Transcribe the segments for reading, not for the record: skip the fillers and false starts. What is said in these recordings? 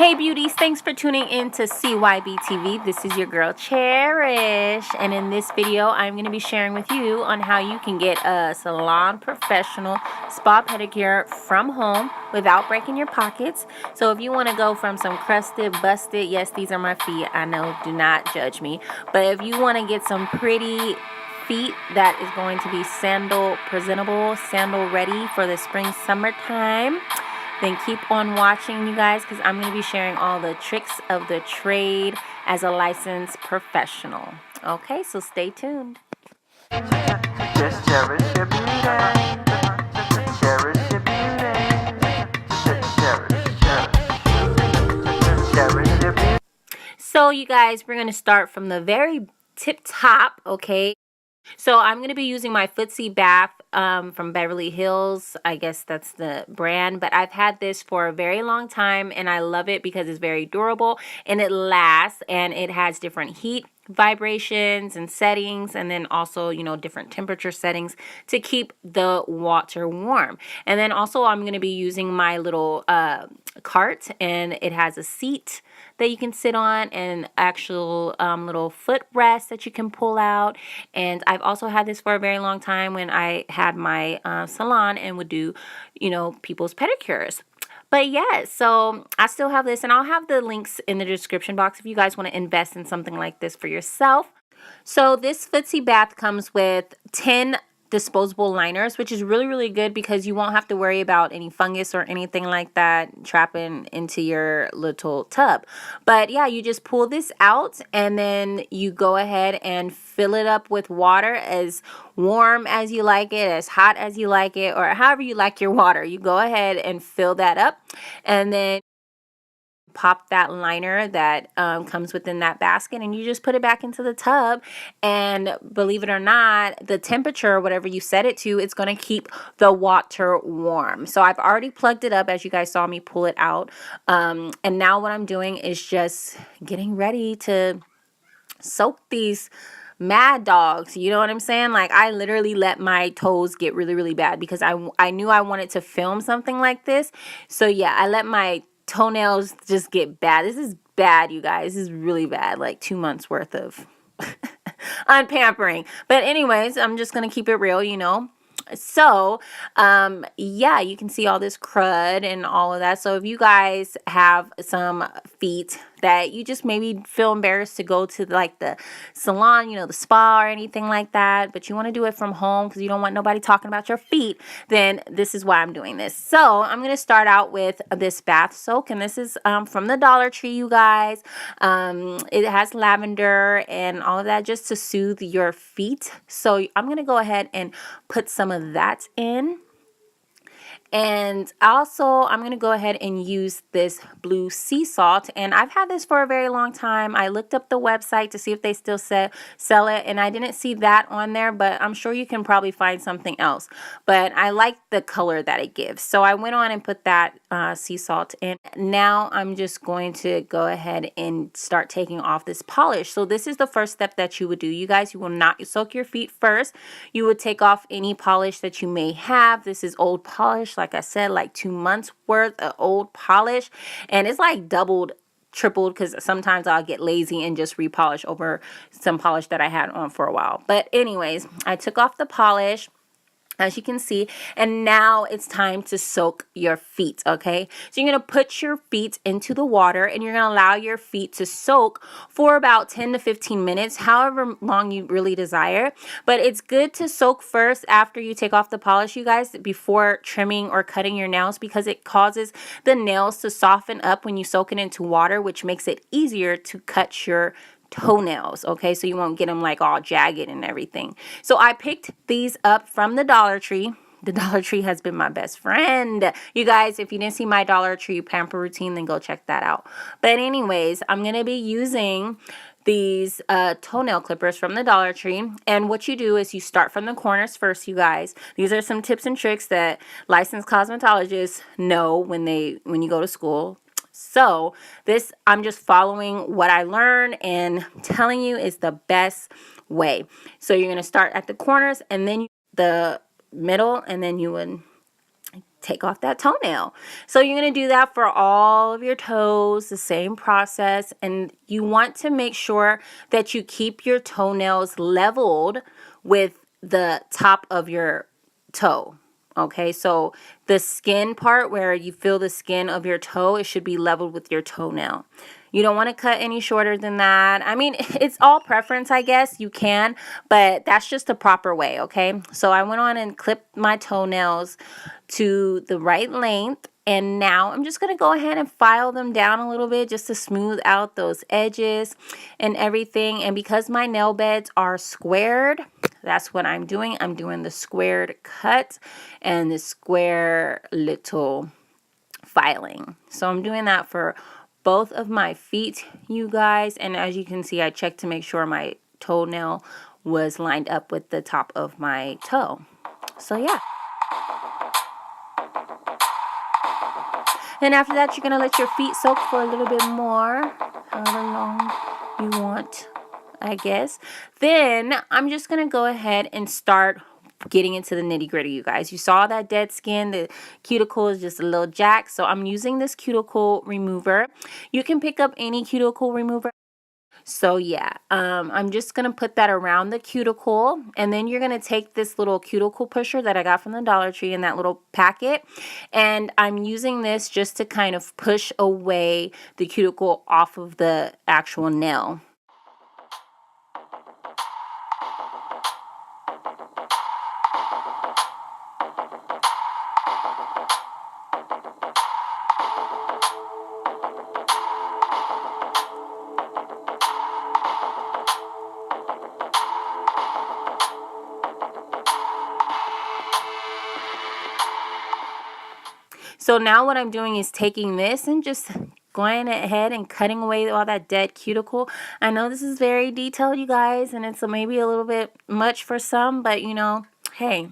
Hey beauties, thanks for tuning in to CYB TV. This is your girl Cherish, and in this video I'm going to be sharing with you on how you can get a salon professional spa pedicure from home without breaking your pockets. So if you want to go from some crusted, busted, yes, these are my feet, I know, do not judge me, but if you want to get some pretty feet that is going to be sandal presentable, sandal ready for the spring summertime, then keep on watching, you guys, because I'm going to be sharing all the tricks of the trade as a licensed professional. Okay, so stay tuned. Just cherish your beauty. Cherish your beauty. Cherish your beauty. So, you guys, we're going to start from the very tip top, okay? So I'm going to be using my Footsie Bath from Beverly Hills. I guess that's the brand. But I've had this for a very long time, and I love it because it's very durable, and it lasts, and it has different heat vibrations and settings, and then also, you know, different temperature settings to keep the water warm. And then also I'm going to be using my little cart, and it has a seat that you can sit on and actual little footrest that you can pull out. And I've also had this for a very long time when I had my salon and would do, you know, people's pedicures. But yeah, so I still have this, and I'll have the links in the description box if you guys want to invest in something like this for yourself. So this Footsie Bath comes with 10 disposable liners, which is really, really good because you won't have to worry about any fungus or anything like that trapping into your little tub. But yeah, you just pull this out, and then you go ahead and fill it up with water as warm as you like it, as hot as you like it, or however you like your water. You go ahead and fill that up, and then pop that liner that comes within that basket, and you just put it back into the tub. And believe it or not, the temperature, whatever you set it to, it's going to keep the water warm. So I've already plugged it up, as you guys saw me pull it out, and now what I'm doing is just getting ready to soak these mad dogs, you know what I'm saying? Like, I literally let my toes get really, really bad because I knew I wanted to film something like this. So yeah, I let my toenails just get bad. This is bad, you guys. This is really bad. Like 2 months worth of unpampering. But anyways, I'm just gonna keep it real, you know. So yeah, you can see all this crud and all of that. So if you guys have some feet that you just maybe feel embarrassed to go to like the salon, you know, the spa or anything like that, but you want to do it from home because you don't want nobody talking about your feet, then this is why I'm doing this. So I'm going to start out with this bath soak, and this is from the Dollar Tree, you guys. It has lavender and all of that just to soothe your feet. So I'm going to go ahead and put some of that in. And also, I'm going to go ahead and use this blue sea salt. And I've had this for a very long time. I looked up the website to see if they still sell it, and I didn't see that on there, but I'm sure you can probably find something else. But I like the color that it gives. So I went on and put that sea salt in. Now I'm just going to go ahead and start taking off this polish. So this is the first step that you would do. You guys, you will not soak your feet first. You would take off any polish that you may have. This is old polish. Like I said, like 2 months worth of old polish, and it's like doubled, tripled, because sometimes I'll get lazy and just repolish over some polish that I had on for a while. But anyways, I took off the polish, as you can see, and now it's time to soak your feet, okay? So you're going to put your feet into the water, and you're going to allow your feet to soak for about 10 to 15 minutes, however long you really desire. But it's good to soak first after you take off the polish, you guys, before trimming or cutting your nails, because it causes the nails to soften up when you soak it into water, which makes it easier to cut your toenails, okay? So you won't get them like all jagged and everything. So I picked these up from the Dollar Tree. The Dollar Tree has been my best friend. You guys, if you didn't see my Dollar Tree pamper routine, then go check that out. But anyways, I'm going to be using these toenail clippers from the Dollar Tree. And what you do is you start from the corners first, you guys. These are some tips and tricks that licensed cosmetologists know when you go to school. So this, I'm just following what I learned and telling you is the best way. So you're going to start at the corners, and then the middle, and then you would take off that toenail. So you're going to do that for all of your toes, the same process. And you want to make sure that you keep your toenails leveled with the top of your toe. Okay, so the skin part where you feel the skin of your toe, it should be leveled with your toenail. You don't want to cut any shorter than that. I mean, it's all preference, I guess. You can, but that's just the proper way, okay? So I went on and clipped my toenails to the right length. And now I'm just going to go ahead and file them down a little bit just to smooth out those edges and everything. And because my nail beds are squared, that's what I'm doing. I'm doing the squared cut and the square little filing. So I'm doing that for both of my feet, you guys. And as you can see, I checked to make sure my toenail was lined up with the top of my toe. So yeah. And after that, you're going to let your feet soak for a little bit more, however long you want, I guess. Then I'm just going to go ahead and start getting into the nitty gritty, you guys. You saw that dead skin. The cuticle is just a little jacked. So I'm using this cuticle remover. You can pick up any cuticle remover. So yeah, I'm just going to put that around the cuticle, and then you're going to take this little cuticle pusher that I got from the Dollar Tree in that little packet, and I'm using this just to kind of push away the cuticle off of the actual nail. So now what I'm doing is taking this and just going ahead and cutting away all that dead cuticle. I know this is very detailed, you guys, and it's maybe a little bit much for some, but you know, hey,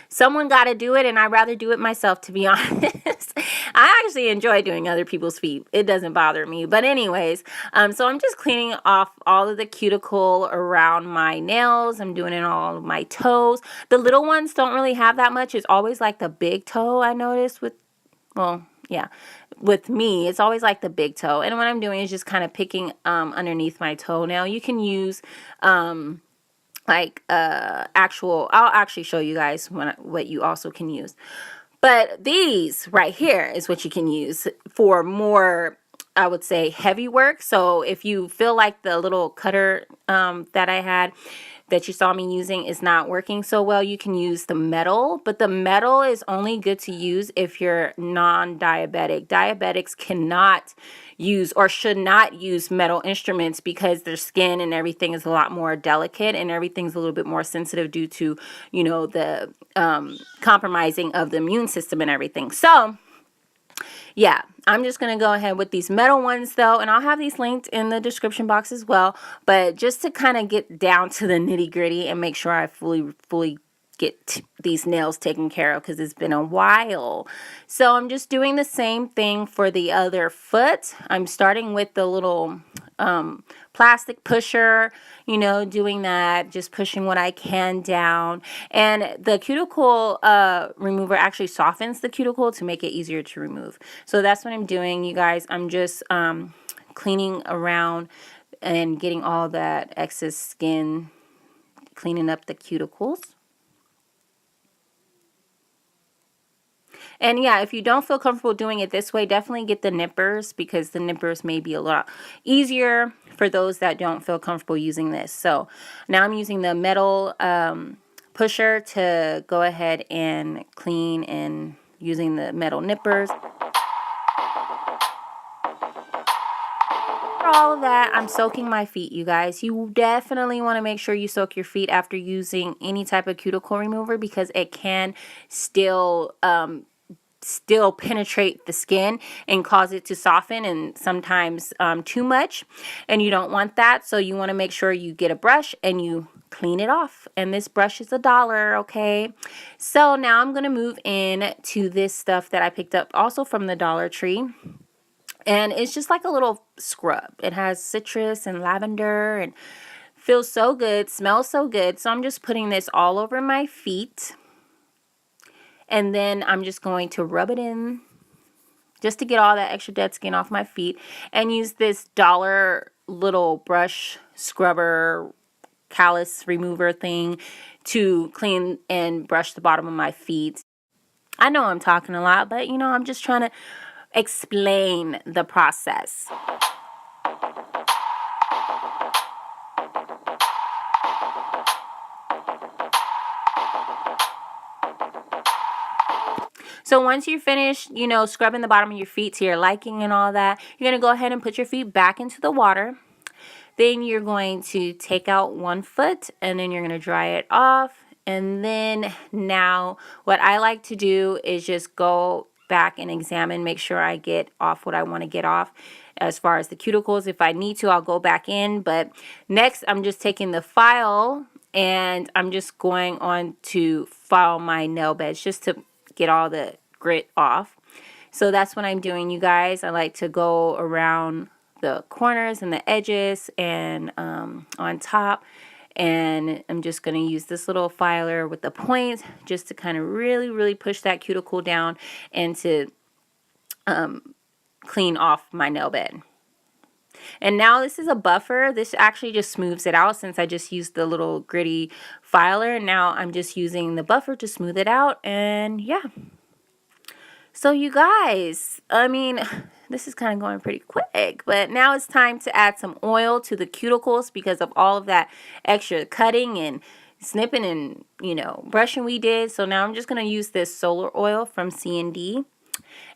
someone got to do it, and I'd rather do it myself, to be honest. I actually enjoy doing other people's feet. It doesn't bother me. But anyways, so I'm just cleaning off all of the cuticle around my nails. I'm doing it on all of my toes. The little ones don't really have that much. It's always like the big toe, I noticed with, well, yeah, with me, it's always like the big toe. And what I'm doing is just kind of picking underneath my toenail. You can use actual, I'll actually show you guys what you also can use. But these right here is what you can use for more, I would say, heavy work. So if you feel like the little cutter that I had that you saw me using is not working so well, you can use the metal. But the metal is only good to use if you're non-diabetic. Diabetics cannot use or should not use metal instruments because their skin and everything is a lot more delicate and everything's a little bit more sensitive due to, you know, the compromising of the immune system and everything. So yeah, I'm just going to go ahead with these metal ones though, and I'll have these linked in the description box as well. But just to kind of get down to the nitty gritty and make sure I fully get these nails taken care of because it's been a while. So I'm just doing the same thing for the other foot. I'm starting with the little plastic pusher, you know, doing that, just pushing what I can down. And the cuticle remover actually softens the cuticle to make it easier to remove. So that's what I'm doing, you guys. I'm just cleaning around and getting all that excess skin, cleaning up the cuticles. And yeah, if you don't feel comfortable doing it this way, definitely get the nippers because the nippers may be a lot easier for those that don't feel comfortable using this. So now I'm using the metal pusher to go ahead and clean and using the metal nippers. All of that, I'm soaking my feet, you guys. You definitely want to make sure you soak your feet after using any type of cuticle remover because it can still penetrate the skin and cause it to soften and sometimes too much, and you don't want that. So you want to make sure you get a brush and you clean it off, and this brush is $1, okay? So now I'm gonna move in to this stuff that I picked up also from the Dollar Tree, and it's just like a little scrub. It has citrus and lavender and feels so good, smells so good. So I'm just putting this all over my feet. And then I'm just going to rub it in just to get all that extra dead skin off my feet, and use this dollar little brush scrubber callus remover thing to clean and brush the bottom of my feet. I know I'm talking a lot, but you know, I'm just trying to explain the process. So once you're finished, you know, scrubbing the bottom of your feet to your liking and all that, you're going to go ahead and put your feet back into the water. Then you're going to take out one foot and then you're going to dry it off. And then now what I like to do is just go back and examine, make sure I get off what I want to get off. As far as the cuticles, if I need to, I'll go back in. But next, I'm just taking the file and I'm just going on to file my nail beds just to get all the grit off. So that's what I'm doing, you guys. I like to go around the corners and the edges and on top, and I'm just going to use this little filer with the point just to kind of really push that cuticle down and to clean off my nail bed. And now this is a buffer. This actually just smooths it out since I just used the little gritty filer. Now I'm just using the buffer to smooth it out, and yeah. So you guys, I mean, this is kind of going pretty quick, but now it's time to add some oil to the cuticles because of all of that extra cutting and snipping and, you know, brushing we did. So now I'm just going to use this solar oil from C&D.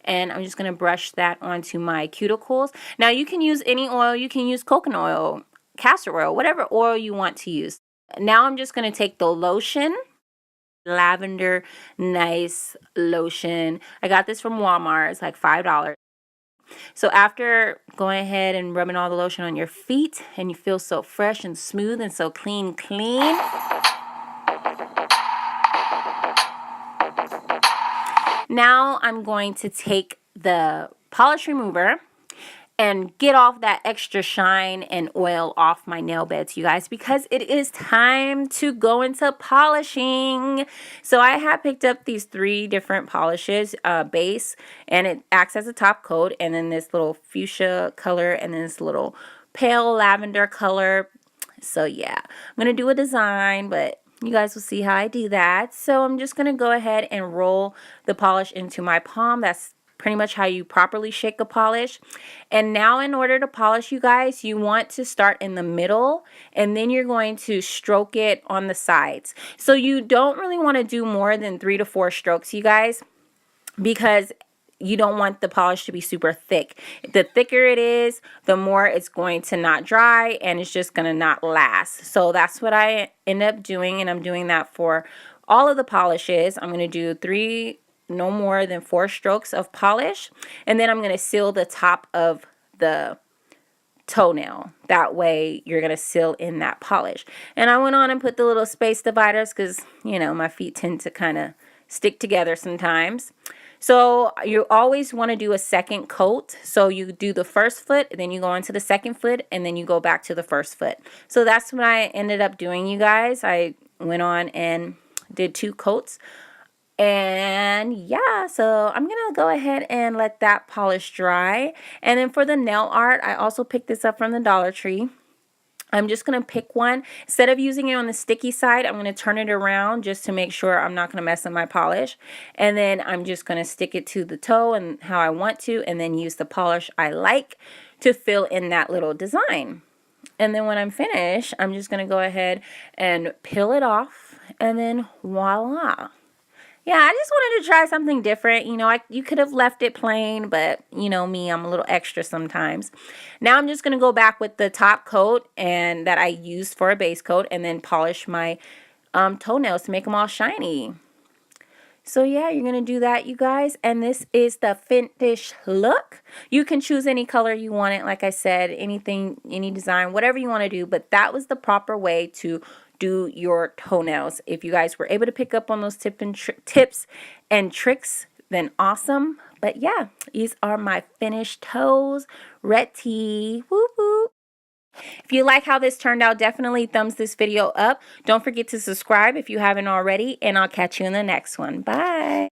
And I'm just going to brush that onto my cuticles. Now, you can use any oil. You can use coconut oil, castor oil, whatever oil you want to use. Now, I'm just going to take the lotion, lavender nice lotion. I got this from Walmart. It's like $5. So after going ahead and rubbing all the lotion on your feet, and you feel so fresh and smooth and so clean. Now I'm going to take the polish remover and get off that extra shine and oil off my nail beds, you guys, because it is time to go into polishing. So I have picked up these 3 different polishes, base, and it acts as a top coat, and then this little fuchsia color, and then this little pale lavender color. So yeah, I'm going to do a design, but you guys will see how I do that. So I'm just going to go ahead and roll the polish into my palm. That's pretty much how you properly shake a polish. And now in order to polish, you guys, you want to start in the middle, and then you're going to stroke it on the sides. So you don't really want to do more than 3 to 4 strokes, you guys, because you don't want the polish to be super thick. The thicker it is, the more it's going to not dry, and it's just going to not last. So that's what I end up doing, and I'm doing that for all of the polishes. I'm going to do 3, no more than 4 strokes of polish, and then I'm going to seal the top of the toenail. That way you're going to seal in that polish. And I went on and put the little space dividers because, you know, my feet tend to kind of stick together sometimes. So you always want to do a second coat. So you do the first foot, then you go into the second foot, and then you go back to the first foot. So that's what I ended up doing, you guys. I went on and did 2 coats. And yeah, so I'm going to go ahead and let that polish dry. And then for the nail art, I also picked this up from the Dollar Tree. I'm just going to pick one. Instead of using it on the sticky side, I'm going to turn it around just to make sure I'm not going to mess up my polish. And then I'm just going to stick it to the toe and how I want to, and then use the polish I like to fill in that little design. And then when I'm finished, I'm just going to go ahead and peel it off, and then voila. Yeah, I just wanted to try something different. You know, you could have left it plain, but you know me, I'm a little extra sometimes. Now I'm just going to go back with the top coat and that I used for a base coat, and then polish my toenails to make them all shiny. So yeah, you're going to do that, you guys. And this is the finished look. You can choose any color you want it. Like I said, anything, any design, whatever you want to do. But that was the proper way to do your toenails. If you guys were able to pick up on those tips and tricks, then awesome. But yeah, these are my finished toes. Ready. Whoop whoop. If you like how this turned out, definitely thumbs this video up. Don't forget to subscribe if you haven't already, and I'll catch you in the next one. Bye.